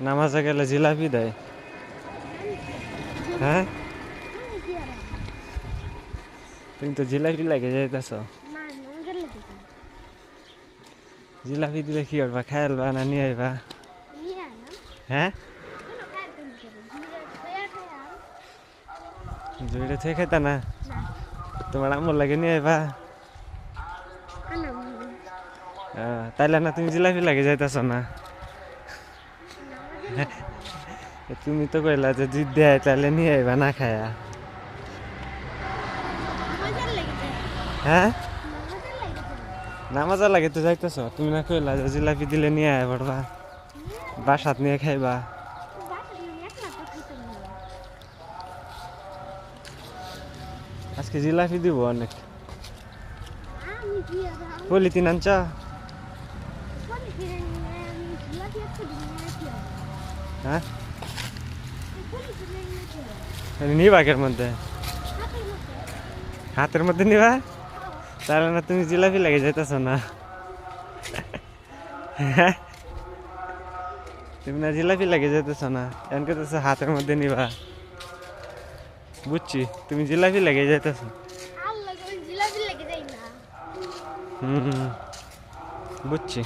নামাজে গেলে জিলাপি দেয়। হ্যাঁ, তুমি তো জিলাপি লাগে যাইতেছ। জিলাপি দিলে কি করবা, খাইলবা না নিয়ে আইবা? হ্যাঁ, জুড়ে থেকে খেতা না, তোমার আম্মুর লাগে নিয়ে আইবা। তাইলে না তুমি জিলাপি লাগে যাইতেছ না। তুমি তো কইলা যে জিদ দেয়, তাহলে নিয়ে আইবা না খায়া। হ্যাঁ, না মজা লাগে তো যাইতেছ, তুমি না কইলা যে জিলাপি দিলে নিয়ে আয় পড়বা, বাসাত নিয়ে খাইবা। আজকে জিলাপি দিব অনেক। পলিথিন আনছ? হ্যাঁ, নিবা এর মধ্যে, হাতের মধ্যে নিবা? তাহলে না তুমি জিলাপি লাগে যাইতেছ না। তুমি না জিলাপি লাগে যেতেছ না, এমন করতেছ হাতের মধ্যে নিবা। বুঝছি, তুমি জিলাপি লেগে যাইতেছ। হুম, বুঝছি।